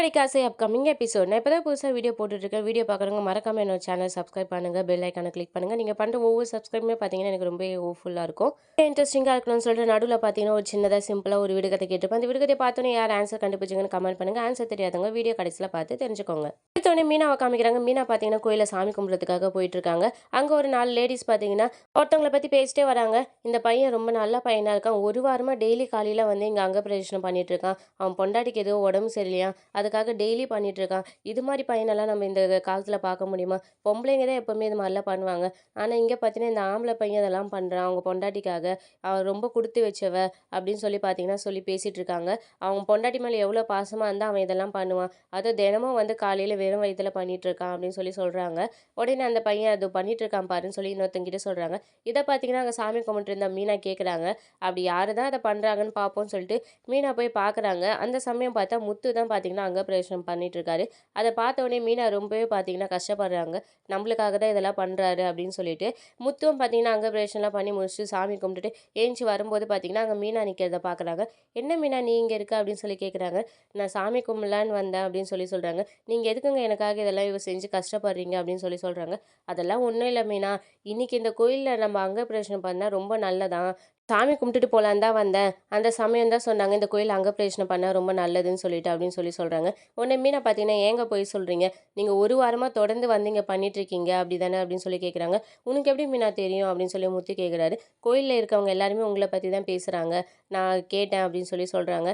கண்ணாடிக்கு ஆசை upcoming episode. நான் இப்போ தான் புதுசாக வீடியோ போட்டுட்ருக்கேன். வீடியோ பார்க்குறவங்க மறக்காம என்னோட சேனல் சப்ஸ்கிரைப் பண்ணுங்கள். பெல் ஐக்கானை கிளிக் பண்ணுங்கள். நீங்கள் பண்ணுற ஒவ்வொரு சப்ஸ்கிரைபுமே பார்த்தீங்கன்னா எனக்கு ரொம்ப ஹெல்ப்ஃபுல்லாக இருக்கும். இன்ட்ரெஸ்டிங்காக இருக்கணும்னு சொல்லிட்டு நடுவில் பார்த்தீங்கன்னா ஒரு சின்னதாக சிம்பிளாக ஒரு விடுகதை கேட்டுப்பேன். அந்த விடுகதை பார்த்தோன்னே யார் ஆன்சர் கண்டுபிடிச்சிங்கன்னு கமெண்ட் பண்ணுங்கள். ஆன்சர் தெரியாதவங்க வீடியோ கடைசியில் பார்த்து தெரிஞ்சுக்கோங்க. எடுத்தோடனே மீனாவை காமிக்கிறாங்க. மீனா பார்த்தீங்கன்னா கோயிலில் சாமி கும்பிட்றதுக்காக போயிட்டுருக்காங்க. அங்கே ஒரு 4 லேடிஸ் பார்த்தீங்கன்னா ஒருத்தவங்களை பற்றி பேசிட்டே வராங்க. இந்த பையன் ரொம்ப நல்ல பையனாக இருக்கான். ஒரு வாரமாக டெய்லி காலையில் வந்து இங்கே அங்க பிரதேசனம் பண்ணிட்டு இருக்கான். அவன் பொண்டாட்டிக்கு ஏதோ உடம்பு சரியில்லையா, அதுக்காக டெய்லி பண்ணிட்டு இருக்கான். இது மாதிரி பையனெல்லாம் நம்ம இந்த காலத்தில் பார்க்க முடியுமா? பொம்பளைங்க தான் எப்போவுமே இது மாதிரிலாம் பண்ணுவாங்க. ஆனால் இங்கே பார்த்தீங்கன்னா இந்த ஆம்பளை பையன் இதெல்லாம் பண்ணுறான் அவங்க பொண்டாட்டிக்காக. அவன் ரொம்ப கொடுத்து வச்சவ அப்படின்னு சொல்லி பார்த்தீங்கன்னா சொல்லி பேசிகிட்டு இருக்காங்க. அவங்க பொண்டாட்டி மேலே எவ்வளோ பாசமாக இருந்தால் அவன் இதெல்லாம் பண்ணுவான். அதுவும் தினமும் வந்து காலையில் வெறும் வயிற்றுல பண்ணிட்டு இருக்கான் அப்படின்னு சொல்லி சொல்கிறாங்க. உடனே அந்த பையன் அது பண்ணிட்டு இருக்கான் பாருன்னு சொல்லி இன்னொருத்தங்கிட்ட சொல்கிறாங்க. இதை பார்த்தீங்கன்னா அங்கே சாமி கும்பிட்டு இருந்த மீனா கேட்குறாங்க. அப்படி யாரு தான் அதை பண்ணுறாங்கன்னு பார்ப்போம்னு சொல்லிட்டு மீனா போய் பார்க்குறாங்க. அந்த சமயம் பார்த்தா முத்து தான் பார்த்தீங்கன்னா அங்க பிரவேசனம் பண்ணிட்டு இருக்காரு. அதை பார்த்த உடனே மீனா ரொம்பவே பார்த்தீங்கன்னா கஷ்டப்படுறாங்க. நம்மளுக்காக தான் இதெல்லாம் பண்ணுறாரு அப்படின்னு சொல்லிட்டு முத்துவும் பார்த்தீங்கன்னா அங்க பிரவேசனம்லாம் பண்ணி முடிச்சுட்டு சாமி கும்பிட்டுட்டு ஏஞ்சி வரும்போது பார்த்தீங்கன்னா அங்கே மீனா நிற்கிறத பார்க்குறாங்க. என்ன மீனா நீ இங்கே இருக்க அப்படின்னு சொல்லி கேட்குறாங்க. நான் சாமி கும்பிடலான்னு வந்தேன் அப்படின்னு சொல்லி சொல்கிறாங்க. நீங்கள் எதுக்குங்க எனக்காக இதெல்லாம் செஞ்சு கஷ்டப்படுறீங்க அப்படின்னு சொல்லி சொல்கிறாங்க. அதெல்லாம் ஒன்றும் இல்லை மீனா, இன்னைக்கு இந்த கோயிலில் நம்ம அங்க பிரவேசனம் பண்ணால் ரொம்ப நல்லதான். சாமி கும்பிட்டுட்டு போகலான்னு தான் வந்தேன். அந்த சமயம் தான் சொன்னாங்க இந்த கோயில் அங்க பிரவேசனம் பண்ணால் ரொம்ப நல்லதுன்னு சொல்லிட்டு அப்படின்னு சொல்லி சொல்கிறாங்க. உடனே மீனா பார்த்தீங்கன்னா ஏங்க போய் சொல்கிறீங்க, நீங்கள் ஒரு வாரமாக தொடர்ந்து வந்து இங்கே பண்ணிட்டுருக்கீங்க அப்படி தானே அப்படின்னு சொல்லி கேட்குறாங்க. உனக்கு எப்படி மீனா தெரியும் அப்படின்னு சொல்லி முத்து கேட்குறாரு. கோயிலில் இருக்கவங்க எல்லாருமே உங்களை பற்றி தான் பேசுகிறாங்க, நான் கேட்டேன் அப்படின்னு சொல்லி சொல்கிறாங்க.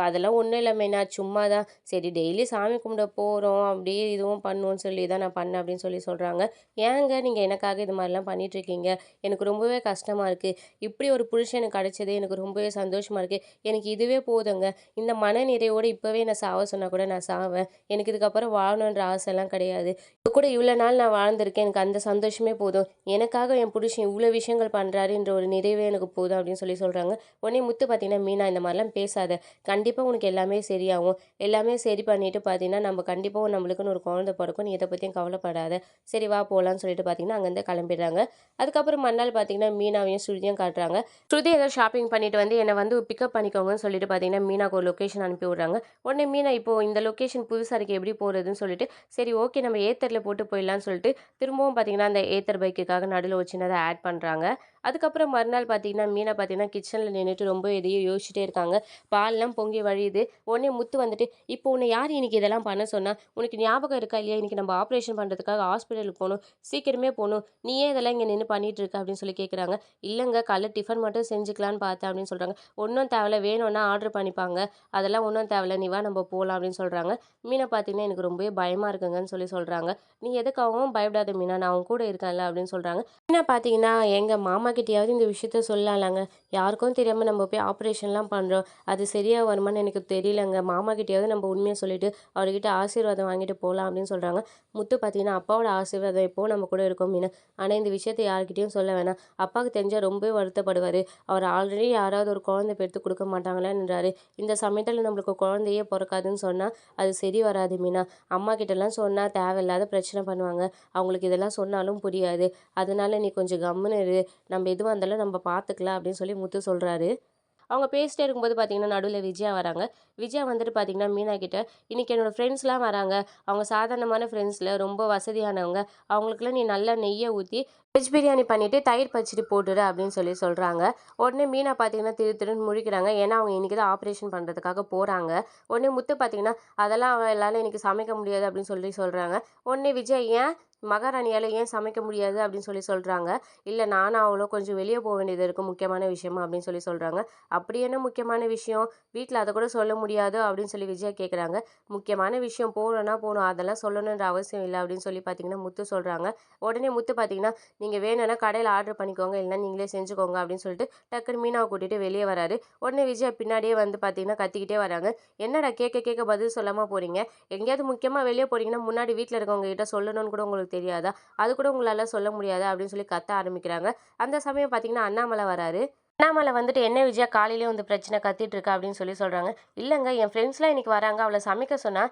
அதெல்லாம் ஒன்றும் இல்லை மீனா, சும்மா தான் சரி டெய்லி சாமி கும்பிட போகிறோம் அப்படியே இதுவும் பண்ணுவோன்னு சொல்லி தான் நான் பண்ணேன் அப்படின்னு சொல்லி சொல்கிறாங்க. ஏங்க நீங்கள் எனக்காக இது மாதிரிலாம் பண்ணிகிட்ருக்கீங்க, எனக்கு ரொம்பவே கஷ்டமாக இருக்குது. இப்படி ஒரு புருஷன் எனக்கு கிடைச்சது எனக்கு ரொம்பவே சந்தோஷமாக இருக்குது. எனக்கு இதுவே போதுங்க. இந்த மன நிறைவோடு இப்போவே நான் சாவ சொன்னால் கூட நான் சாவேன். எனக்கு இதுக்கப்புறம் வாழணுன்ற ஆசைலாம் கிடையாது. இது கூட இவ்வளோ நாள் நான் வாழ்ந்திருக்கேன். எனக்கு அந்த சந்தோஷமே போதும். எனக்காக என் புருஷன் இவ்வளோ விஷயங்கள் பண்ணுறாருன்ற ஒரு நிறைவே எனக்கு போதும் அப்படின்னு சொல்லி சொல்கிறாங்க. உடனே முத்து பார்த்தீங்கன்னா மீனா இந்த மாதிரிலாம் பேசாத, கண்டிப்பாக உனக்கு எல்லாமே சரியாகும். எல்லாமே சரி பண்ணிட்டு பார்த்தீங்கன்னா நம்ம கண்டிப்பாக நம்மளுக்குன்னு ஒரு குழந்தை பிறக்கும். நீ இதை பற்றியும் கவலைப்படாத. சரி வா போகலான்னு சொல்லிட்டு பார்த்தீங்கன்னா அங்கேருந்து கிளம்பிடுறாங்க. அதுக்கப்புறம் மறுநாள் பார்த்தீங்கன்னா மீனாவையும் ஸ்ருதியும் காட்டுறாங்க. ஸ்ருதி ஏதோ ஷாப்பிங் பண்ணிட்டு வந்து என்னை வந்து பிக்கப் பண்ணிக்கோங்கன்னு சொல்லிட்டு பார்த்தீங்கன்னா மீனாக்கு ஒரு லொக்கேஷன் அனுப்பி விடுறாங்க. உடனே மீனா இப்போ இந்த லொக்கேஷன் புதுசாக இருக்குது எப்படி போகிறதுன்னு சொல்லிட்டு சரி ஓகே நம்ம ஏத்தரில் போட்டு போயிடலான்னு சொல்லிட்டு திரும்பவும் பார்த்தீங்கன்னா அந்த ஏத்தர் பைக்குக்காக நடுவில் ஒரு சின்னதாக ஆட் பண்ணுறாங்க. அதுக்கப்புறம் மறுநாள் பார்த்தீங்கன்னா மீனா பார்த்தீங்கன்னா கிச்சனில் நின்றுட்டு ரொம்ப எதையோ யோசிச்சுட்டே இருக்காங்க. பால்லாம் பொங்கி வழியுது. உடனே முத்து வந்துட்டு இப்போ உன்னை யார் இன்னைக்கு இதெல்லாம் பண்ண சொன்னா, உனக்கு ஞாபகம் இருக்கா இல்லையா, இன்னைக்கு நம்ம ஆப்ரேஷன் பண்ணுறதுக்காக ஹாஸ்பிட்டலுக்கு போகணும், சீக்கிரமே போகணும், நீ ஏன் இதெல்லாம் இங்கே நின்று பண்ணிட்டு இருக்க அப்படின்னு சொல்லி கேட்குறாங்க. இல்லைங்க காலைல டிஃபன் மட்டும் செஞ்சுக்கலான்னு பார்த்தேன் அப்படின்னு சொல்கிறாங்க. ஒன்றும் தேவையில்ல, வேணும்னா ஆர்டர் பண்ணிப்பாங்க, அதெல்லாம் ஒன்றும் தேவையில்ல, நீ வா நம்ம போகலாம் அப்படின்னு சொல்கிறாங்க. மீனை பார்த்தீங்கன்னா எனக்கு ரொம்பவே பயமாக இருக்குங்கன்னு சொல்லி சொல்கிறாங்க. நீ எதுக்காகவும் பயப்படாத மீனா, நான் அவன் கூட இருக்கேன்ல அப்படின்னு சொல்கிறாங்க. மீனா பார்த்தீங்கன்னா எங்கள் மாமா கிட்டேயாவது இந்த விஷயத்த சொல்லலாங்க, யாருக்கும் தெரியாமல் நம்ம போய் ஆப்ரேஷன்லாம் பண்ணுறோம், அது சரியாக வருமானு எனக்கு தெரியலங்க, மாமா கிட்டேயாவது நம்ம உண்மையை சொல்லிட்டு அவர்கிட்ட ஆசீர்வாதம் வாங்கிட்டு போகலாம் அப்படின்னு சொல்கிறாங்க. முத்து பார்த்தீங்கன்னா அப்பாவோட ஆசீர்வாதம் எப்போவும் நம்ம கூட இருக்கும் மீனா, ஆனால் இந்த விஷயத்தை யார்கிட்டையும் சொல்ல வேணாம், அப்பாவுக்கு தெரிஞ்சால் ரொம்பவே வருத்தப்படுவார், அவர் ஆல்ரெடி யாராவது ஒரு குழந்தை பெற்று கொடுக்க மாட்டாங்களான்றாரு, இந்த சமயத்தில் நம்மளுக்கு குழந்தையே பிறக்காதுன்னு சொன்னால் அது சரி வராது மீனா, அம்மா கிட்டலாம் சொன்னால் தேவையில்லாத பிரச்சனை பண்ணுவாங்க, அவங்களுக்கு இதெல்லாம் சொன்னாலும் புரியாது, அதனால நீ கொஞ்சம் கம்முன்னு இரு, நம்ம எதுவாக இருந்தாலும் நம்ம பார்த்துக்கலாம் அப்படின்னு சொல்லி முத்து சொல்கிறாரு. அவங்க பேசிட்டே இருக்கும்போது பார்த்தீங்கன்னா நடுவில் விஜயா வராங்க. விஜயா வந்துட்டு பார்த்தீங்கன்னா மீனா கிட்ட இன்னைக்கு என்னோட ஃப்ரெண்ட்ஸ்லாம் வராங்க, அவங்க சாதாரணமான ஃப்ரெண்ட்ஸில் ரொம்ப வசதியானவங்க, அவங்களுக்குலாம் நீ நல்லா நெய்யை ஊற்றி வெஜ் பிரியாணி பண்ணிவிட்டு தயிர் பச்சடி போட்டுடு அப்படின்னு சொல்லி சொல்கிறாங்க. உடனே மீனா பார்த்தீங்கன்னா திரு திருன்னு முழிக்கிறாங்க, ஏன்னா அவங்க இன்றைக்கி தான் ஆப்ரேஷன் பண்ணுறதுக்காக போகிறாங்க. உடனே முத்து பார்த்தீங்கன்னா அதெல்லாம் அவளால் இன்றைக்கி சமைக்க முடியாது அப்படின்னு சொல்லி சொல்கிறாங்க. உடனே விஜய் ஏன் மகாராணியால் ஏன் சமைக்க முடியாது அப்படின்னு சொல்லி சொல்கிறாங்க. இல்லை நானும் அவ்வளோ கொஞ்சம் வெளியே போக வேண்டியது இருக்குது முக்கியமான விஷயமா அப்படின்னு சொல்லி சொல்கிறாங்க. அப்படி என்ன முக்கியமான விஷயம், வீட்டில் அதை கூட சொல்ல முடியாது அப்படின்னு சொல்லி விஜயா கேட்குறாங்க. முக்கியமான விஷயம் போகணுன்னா போகணும், அதெல்லாம் சொல்லணுன்ற அவசியம் இல்லை அப்படின்னு சொல்லி பார்த்தீங்கன்னா முத்து சொல்கிறாங்க. உடனே முத்து பார்த்தீங்கன்னா நீங்கள் வேணும்னா கடையில் ஆர்டர் பண்ணிக்கோங்க, இல்லைனா நீங்களே செஞ்சுக்கோங்க அப்படின்னு சொல்லிட்டு டக்குன்னு மீனாவை கூட்டிகிட்டு வெளியே வராரு. உடனே விஜயா பின்னாடியே வந்து பார்த்தீங்கன்னா கத்திக்கிட்டே வராங்க. என்னடா கேட்க கேட்க பதில் சொல்லாமல் போகிறீங்க, எங்கேயாவது முக்கியமாக வெளியே போகிறீங்கன்னா முன்னாடி வீட்டில் இருக்கவங்க கிட்ட சொல்லணும்னு கூட உங்களுக்கு தெரியாதா, அது கூட உங்களால் சொல்ல முடியாதா அப்படின்னு சொல்லி கத்த ஆரம்பிக்கிறாங்க. அந்த சமயம் பார்த்தீங்கன்னா அண்ணாமலை வராரு. அண்ணாமலை வந்துட்டு, "என்ன விஜயா காலையிலேயே வந்து பிரச்சனை கத்திட்டு இருக்கா?" அப்படின்னு சொல்றாங்க. "இல்லங்க என் ஃப்ரெண்ட்ஸ்லாம் இன்னைக்கு வராங்க. அவள சமைக்க சொன்னா,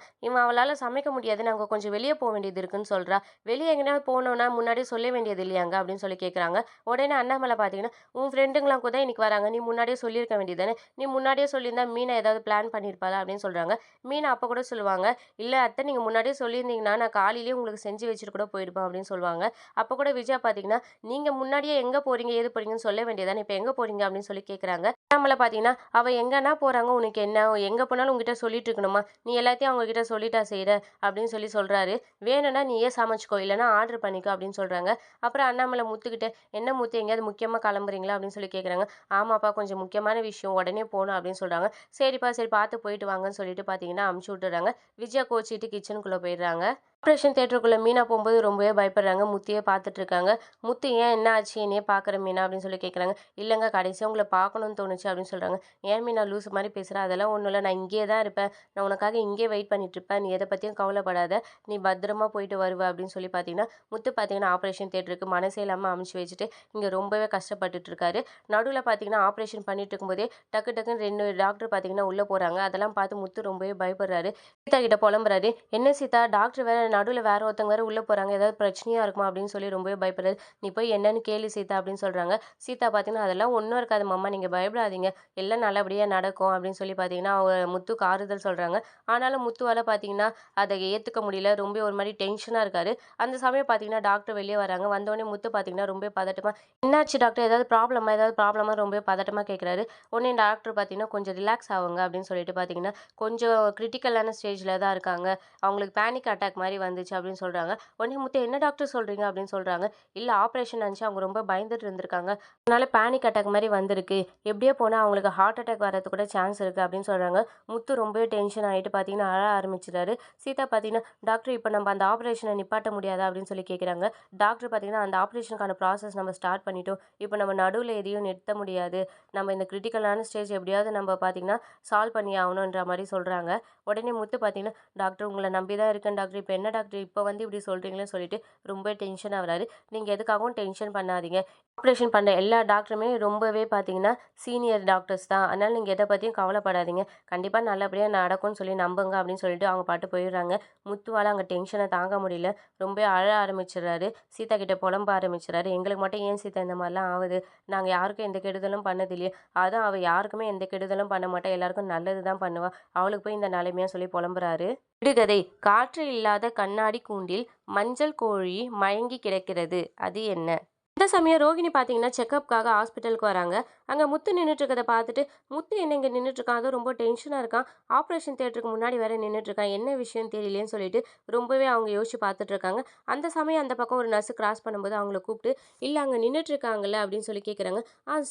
அவளால சமைக்க முடியாது. நாங்க கொஞ்சம் வெளிய வேண்டியது இருக்குன்னு சொல்றா. வெளிய எங்கேயாவது போனோம்னா முன்னாடியே சொல்ல வேண்டியது இல்லையாங்க?" அப்படின்னு கேட்குறாங்க. உடனே அண்ணாமலை பார்த்தீங்கன்னா, "உன் ஃப்ரெண்டுங்கலாம் கூட இன்னைக்கு வராங்க. நீ முன்னாடியே சொல்லியிருக்க வேண்டியது தானே. நீ முன்னாடியே சொல்லியிருந்தா மீனா ஏதாவது பிளான் பண்ணியிருப்பாளா?" அப்படின்னு சொல்றாங்க. மீனா அப்ப கூட சொல்லுவாங்க, "இல்ல அத்தை நீங்க முன்னாடியே சொல்லியிருந்தீங்கன்னா, நான் காலையிலேயே உங்களுக்கு செஞ்சு வச்சுட்டு கூட போயிருப்பேன்." அப்படின்னு சொல்லுவாங்க. அப்ப கூட விஜயா பார்த்தீங்கன்னா, "நீங்க முன்னாடியே எங்க போறீங்க, ஏது போறீங்கன்னு சொல்ல வேண்டியது தானே. இப்ப எங்க போறீங்க?" அப்படின்னு கேட்குறாங்க. நம்மள பார்த்தீங்கன்னா, "அவ எங்கன்னா போறாங்க, உனக்கு என்ன? எங்க போனாலும் உன்கிட்ட சொல்லிட்டு இருக்கணுமா? நீ எல்லாத்தையும் அவங்க கிட்ட சொல்லிட்டா செய்ற?" அப்படின்னு சொல்றாரு. "வேணும்னா நீயே சமைச்சுக்கோ, இல்லன்னா ஆர்டர் பண்ணிக்கோ" அப்படின்னு சொல்றாங்க. அப்புறம் அண்ணாமலை முத்துக்கிட்ட, "என்ன முத்து எங்கேயாவது முக்கியமா கிளம்புறீங்களா?" அப்படின்னு கேட்குறாங்க. "ஆமாப்பா கொஞ்சம் முக்கியமான விஷயம், உடனே போணும்" அப்படின்னு சொல்றாங்க. "சரிப்பா, சரி பார்த்து போயிட்டு வாங்கன்னு" பார்த்தீங்கன்னா அனுப்பிச்சு விட்டுறாங்க. விஜயா கோச்சிட்டு கிச்சனுக்குள்ள போயிடுறாங்க. ஆப்ரேஷன் தியேட்டருக்குள்ள மீனா போம்போது ரொம்பவே பயப்படுறாங்க. முத்தியே பார்த்துட்டு இருக்காங்க. முத்து, "ஏன் என்ன ஆச்சு? என்னைய பார்க்குற மீனா?" அப்படின்னு கேட்குறாங்க. "இல்லங்க கடைசியா உங்கள பார்க்கணும்னு தோணுச்சு" அப்படின்னு சொல்றாங்க. "ஏன் மீனா லூசு மாரி பேசுற? அதெல்லாம் ஒண்ணும் இல்ல. நான் இங்கேயே தான் இருப்பேன். நான் உனக்காக இங்கேயே வெயிட் பண்ணிட்டு இருப்பேன். நீ எத பத்தியும் கவலைப்படாத. நீ பத்திரமா போயிட்டு வருவ" அப்படின்னு பார்த்தீங்கன்னா, முத்து பார்த்தீங்கன்னா ஆப்ரேஷன் தியேட்டருக்கு மனசே இல்லாம அனுப்பிச்சு வச்சுட்டு, இங்க ரொம்பவே கஷ்டப்பட்டுட்டு இருக்காரு. நடுவுல பார்த்தீங்கன்னா ஆப்ரேஷன் பண்ணிட்டு இருக்கும்போதே டக்கு டக்குன்னு 2 டாக்டர் பார்த்தீங்கன்னா உள்ள போறாங்க. அதெல்லாம் பார்த்து முத்து ரொம்பவே பயப்படுறாரு. சீதா கிட்ட புலம்புறாரு. "என்ன சீதா டாக்டர் வேற நடுவுல வேற ஒருத்தவங்க வேற உள்ள போறாங்க. ஏதாவது பிரச்சனையா இருக்குமா?" அப்படின்னு ரொம்பவே பயப்படுறாரு. "நீ போய் என்னன்னு கேளு சீதா" அப்படின்னு சொல்றாங்க. சீதா பார்த்தீங்கன்னா, "அதெல்லாம் ஒண்ணும் இருக்காது மாமா. நீங்க பயப்படாதீங்க. எல்லாம் நல்லபடியா நடக்கும்" அப்படின்னு பார்த்தீங்கன்னா, அவங்க முத்துக்கு ஆறுதல் சொல்றாங்க. ஆனாலும் முத்துவால பார்த்தீங்கன்னா, அத ஏத்துக்க முடியல. ரொம்ப ஒரு மாரி டென்ஷனா இருக்காரு. அந்த சமயம் பார்த்தீங்கன்னா, டாக்டர் வெளிய வராங்க. வந்தோனே முத்து பார்த்தீங்கன்னா, ரொம்ப பதட்டமா, "என்னாச்சு டாக்டர்? ஏதாவது ப்ராப்ளமா? ஏதாவது ப்ராப்ளமா?" ரொம்ப பதட்டமா கேட்குறாரு. உடனே டாக்டர் பார்த்தீங்கன்னா, "கொஞ்சம் ரிலாக்ஸ் ஆவுங்க" அப்படின்னு பார்த்தீங்கன்னா, "கொஞ்சம் கிரிட்டிக்கலான ஸ்டேஜ்ல தான் இருக்காங்க. அவங்களுக்கு பேனிக் அட்டாக் மாரி வந்துச்சு" அப்படின்னு சொல்றாங்க. உடனே முத்து, "என்ன டாக்டர் சொல்றீங்க?" அப்படின்னு சொல்றாங்க. "இல்ல ஆப்ரேஷன் ஆனுச்சு. அவங்க ரொம்ப பயந்துட்டு இருந்திருக்காங்க. அதனால பேனிக் அட்டாக் மாரி வந்திருக்கு. எப்படியோ போனா அவங்களுக்கு ஹார்ட் அட்டாக் வரதுக்கு கூட சான்ஸ் இருக்கு" அப்படின்னு சொல்றாங்க. முத்து ரொம்பவே டென்ஷன் ஆயிட்டு பார்த்தீங்கன்னா, அழ ஆரம்பிச்சுறாரு. சீதா பார்த்தீங்கன்னா, "டாக்டர் இப்ப நம்ம அந்த ஆப்ரேஷன நிப்பாட்ட முடியாதா?" அப்படின்னு கேட்குறாங்க. டாக்டர் பார்த்தீங்கன்னா, "அந்த ஆப்ரேஷனுக்கான ப்ராசஸ் நம்ம ஸ்டார்ட் பண்ணிட்டோம். இப்ப நம்ம நடுவுல எதையும் நிறுத்த முடியாது. நம்ம இந்த கிரிட்டிக்கலான ஸ்டேஜ் எப்படியாவது நம்ம பார்த்தீங்கன்னா, சால்வ் பண்ணி ஆகணுன்ற" மாரி சொல்றாங்க. உடனே முத்து பார்த்தீங்கன்னா, "டாக்டர் உங்கள நம்பி தான் இருக்கேன் டாக்டர். இப்ப என்ன டாக்டர் இப்ப வந்து இப்படி சொல்றீங்களேன்னு" ரொம்ப டென்ஷன் ஆகுறாரு. "நீங்க எதுக்காகவும் டென்ஷன் பண்ணாதீங்க. ஆப்ரேஷன் பண்ண எல்லா டாக்டருமே ரொம்பவே பார்த்தீங்கன்னா, சீனியர் டாக்டர்ஸ் தான். அதனால நீங்க எத பத்தியும் கவலைப்படாதீங்க. கண்டிப்பா நல்லபடியா நடக்கும்னு நம்புங்க" அப்படின்னு அவங்க பாட்டு போயிடுறாங்க. முத்துவால அங்க டென்ஷன தாங்க முடியல. ரொம்ப அழ ஆரம்பிச்சுடுறாரு. சீதா கிட்ட புலம்ப ஆரம்பிச்சுறாரு. "எங்களுக்கு மட்டும் ஏன் சீதா இந்த மாரிலாம் ஆவுது? நாங்க யாருக்கும் எந்த கெடுதலும் பண்ணது இல்லையே. அதுவும் அவ யாருக்குமே எந்த கெடுதலும் பண்ண மாட்டா. எல்லாருக்கும் நல்லது தான் பண்ணுவா. அவளுக்கு போய் இந்த நிலைமையா" புலம்புறாரு. விடுகதை: காற்று இல்லாத கண்ணாடி கூண்டில் மஞ்சள் கோழி மயங்கி கிடக்கிறது. அது என்ன? இந்த சமயம் ரோகிணி பார்த்தீங்கன்னா, செக்கப்க்காக ஹாஸ்பிட்டலுக்கு வராங்க. அங்க முத்து நின்னுட்டு இருக்கத பார்த்துட்டு, "முத்து என்ன இங்க நின்னுட்டு இருக்கான்? அதுவும் ரொம்ப டென்ஷனா இருக்கான். ஆப்ரேஷன் தியேட்டருக்கு முன்னாடி வேற நின்னுட்டு இருக்கான். என்ன விஷயம்னு தெரியலையேன்னு" ரொம்பவே அவங்க யோசிச்சு பார்த்துட்டு இருக்காங்க. அந்த சமயம் அந்த பக்கம் ஒரு நர்ஸ் கிராஸ் பண்ணும்போது அவங்கள கூப்பிட்டு, "இல்ல அங்க நின்னுட்டு இருக்காங்கல்ல" அப்படின்னு கேட்குறாங்க.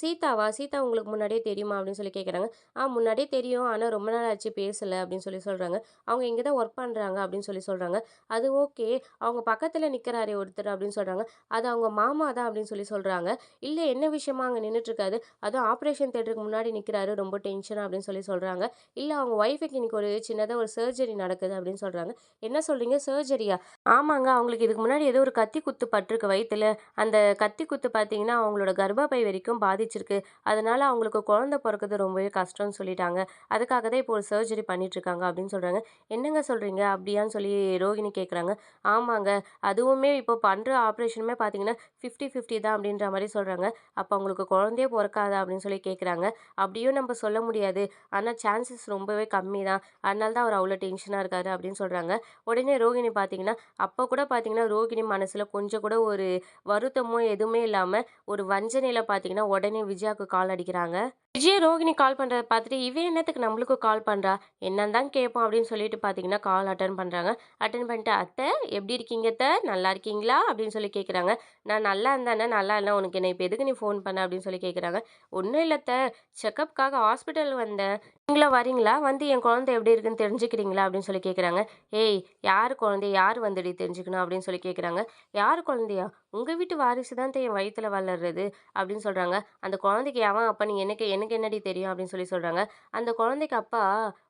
சீதாவா? சீதா உங்களுக்கு முன்னாடியே தெரியுமா?" அப்படின்னு கேட்குறாங்க. முன்னாடியே தெரியும். ஆனா ரொம்ப நாள் ஆச்சு பேசல" அப்படின்னு சொல்றாங்க. "அவங்க இங்க தான் ஒர்க் பண்றாங்க" அப்படின்னு சொல்றாங்க. "அது ஓகே. அவங்க பக்கத்துல நிக்கிறாரே ஒருத்தர்" அப்படின்னு சொல்றாங்க. "அது அவங்க மாமா தான்" அப்படின்னு சொல்றாங்க. "இல்ல என்ன விஷயமா அங்க நின்னுட்டுருக்காரு? அதுவும் ஆப்ரேஷன் தியேட்டருக்கு முன்னாடி நிக்கிறாரு. ரொம்ப டென்ஷனா" அப்படின்னு சொல்றாங்க. "இல்ல அவங்க ஒய்ஃப்க்கு இன்னைக்கு ஒரு சின்னதா ஒரு சர்ஜரி நடக்குது" அப்படின்னு சொல்றாங்க. "என்ன சொல்றீங்க? சர்ஜரியா?" "ஆமாங்க. அவங்களுக்கு இதுக்கு முன்னாடி ஏதோ ஒரு கத்தி குத்து பட்டிருக்கு வயித்துல. அந்த கத்தி குத்து பார்த்தீங்கன்னா, அவங்களோட கர்ப்பப்பை வரைக்கும் பாதிச்சிருக்கு. அதனால அவங்களுக்கு குழந்தை பொறக்குறது ரொம்பவே கஷ்டம்னு சொல்லிட்டாங்க. அதுக்காக தான் இப்போ ஒரு சர்ஜரி பண்ணிட்டுருக்காங்க" அப்படின்னு சொல்றாங்க. "என்னங்க சொல்றீங்க? அப்படியான்னு" ரோகிணி கேட்குறாங்க. "ஆமாங்க. அதுவுமே இப்போ பண்ற ஆப்ரேஷனுமே பார்த்தீங்கன்னா, 50-50 தான் அப்படின்ற மாரி சொல்றாங்க. அப்ப அவங்களுக்கு குழந்தையே பொறக்காதா? அப்படின்னு கேட்குறாங்க. அப்படியும் நம்ம சொல்ல முடியாது. ஆனா சான்சஸ் ரொம்பவே கம்மி தான். அதனால தான் அவர் அவ்வளோ டென்ஷனா இருக்காரு அப்படின்னு சொல்றாங்க. உடனே ரோகிணி பார்த்தீங்கன்னா, அப்ப கூட பார்த்தீங்கன்னா, ரோகிணி மனசுல கொஞ்சம் கூட ஒரு வருத்தமோ எதுவுமே இல்லாம, ஒரு வஞ்சனையில பார்த்தீங்கன்னா, உடனே விஜயாக்கு கால் அடிக்கிறாங்க. விஜயா ரோகிணி கால் பண்றத பார்த்துட்டு, "இவ என்னத்துக்கு நம்மளுக்கும் கால் பண்றா? என்னன்னு தான் கேட்போம்" அப்படின்னு பார்த்தீங்கன்னா, கால் அட்டெண்ட் பண்றாங்க. அட்டெண்ட் பண்ணிட்டு, "அத்தை எப்படி இருக்கீங்க அத்தை? நல்லா இருக்கீங்களா?" அப்படின்னு கேட்குறாங்க. "நான் நல்லா இருந்தேனே, நல்லா இல்ல. உனக்கு என்ன இப்ப எதுக்கு நீ ஃபோன் பண்ண?" அப்படின்னு கேட்குறாங்க. "ஒண்ணும் இல்ல அத்தை. செக்கப்க்காக ஹாஸ்பிட்டல் வந்தேன். நீங்களும் வரீங்களா? வந்து என் குழந்தை எப்படி இருக்குன்னு தெரிஞ்சுக்கிறீங்களா?" அப்படின்னு கேட்குறாங்க. "ஏய் யாரு குழந்தைய யார் வந்துடி தெரிஞ்சுக்கணும்?" அப்படின்னு கேட்குறாங்க. "யாரு குழந்தையா? உங்க வீட்டு வாரிசு தான் அத்தை என் வயித்துல வளர்றது" அப்படின்னு சொல்றாங்க. "அந்த குழந்தைக்கு எவன் அப்பன்னு எனக்கு எனக்கு என்னடி தெரியும்?" அப்படின்னு சொல்றாங்க. "அந்த குழந்தைக்கு அப்பா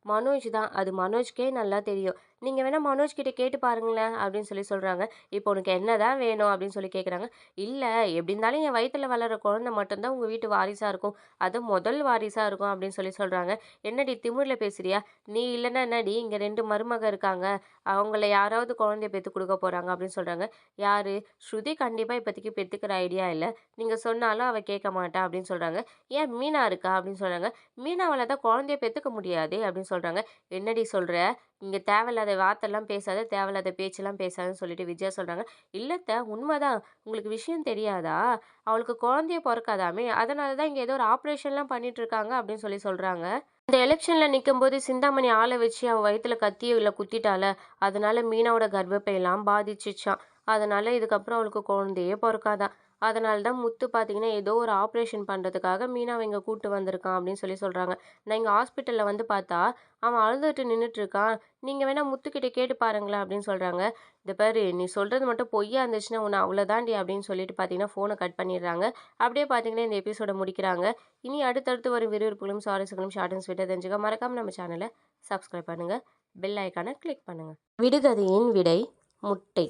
மனோஜ் தான். அது மனோஜ்க்கே நல்லா தெரியும். நீங்க வேணா மனோஜ் கிட்ட கேட்டு பாருங்களேன் அப்படின்னு சொல்றாங்க. இப்போ உனக்கு என்னதான் வேணும் அப்படின்னு கேட்குறாங்க. இல்ல எப்படி இருந்தாலும் என் வயித்துல வளர்ற குழந்தை மட்டும் தான் உங்க வீட்டு வாரிசா இருக்கும். அதுவும் முதல் வாரிசா இருக்கும் அப்படின்னு சொல்றாங்க. என்னடி திமிர்ல பேசுறியா? நீ இல்லன்னா என்னடி இங்க 2 மருமக இருக்காங்க. அவங்கள யாராவது குழந்தைய பெத்து குடுக்க போறாங்க அப்படின்னு சொல்றாங்க. யாரு? ஸ்ருதி கண்டிப்பா இப்போதைக்கு பெத்துக்கிற ஐடியா இல்ல. நீங்க சொன்னாலும் அவ கேட்க மாட்டா அப்படின்னு சொல்றாங்க. ஏன் மீனா இருக்கா? அப்படின்னு சொல்றாங்க. மீனாவால தான் குழந்தைய பெத்துக்க முடியாதே அப்படின்னு சொல்றாங்க. என்னடி சொல்ற? இங்க தேவையில்லாத வார்த்தைலாம் பேசாத, தேவையில்லாத பேச்செல்லாம் பேசாதன்னு விஜயா சொல்றாங்க. இல்ல உண்மதான். உங்களுக்கு விஷயம் தெரியாதா? அவளுக்கு குழந்தையே பொறக்காதாமே! அதனால தான் இங்க ஏதோ ஒரு ஆப்ரேஷன்லாம் பண்ணிட்டு இருக்காங்க அப்படின்னு சொல்றாங்க. இந்த எலெக்ஷன்ல நிக்கும்போது சிந்தாமணி ஆள வச்சு அவ வயித்துல கத்தியில குத்திட்டால, அதனால மீனாவோட கர்ப்பப்பைலாம் பாதிச்சுச்சாம். அதனால இதுக்கப்புறம் அவளுக்கு குழந்தையே பொறக்காதாம். அதனால தான் முத்து பார்த்தீங்கன்னா, ஏதோ ஒரு ஆப்ரேஷன் பண்றதுக்காக மீனாவ இங்க கூட்டு வந்திருக்கான் அப்படின்னு சொல்றாங்க. நான் இங்க ஹாஸ்பிட்டல்ல வந்து பார்த்தா, அவன் அழுதுட்டு நின்னுட்டு இருக்கான். நீங்க வேணா முத்துக்கிட்ட கேட்டு பாருங்களேன் அப்படின்னு சொல்றாங்க. "இத பாரு நீ சொல்றது மட்டும் பொய்யா இருந்துச்சுன்னா உன்ன அவ்வளோதாண்டி" அப்படின்னு பார்த்தீங்கன்னா, ஃபோன கட் பண்ணிடுறாங்க. அப்படியே பார்த்தீங்கன்னா, இந்த எபிசோட முடிக்கிறாங்க. இனி அடுத்தடுத்து வரும் விறுவிறுப்புகளும், சுவாரஸ்யங்களும் ஷார்ட் அண்ட் ஸ்வீட்டா தெரிஞ்சுக்க மறக்காம நம்ம சேனல சப்ஸ்கிரைப் பண்ணுங்க. பெல் ஐகான கிளிக் பண்ணுங்க. விடுகதையின் விடை முட்டை.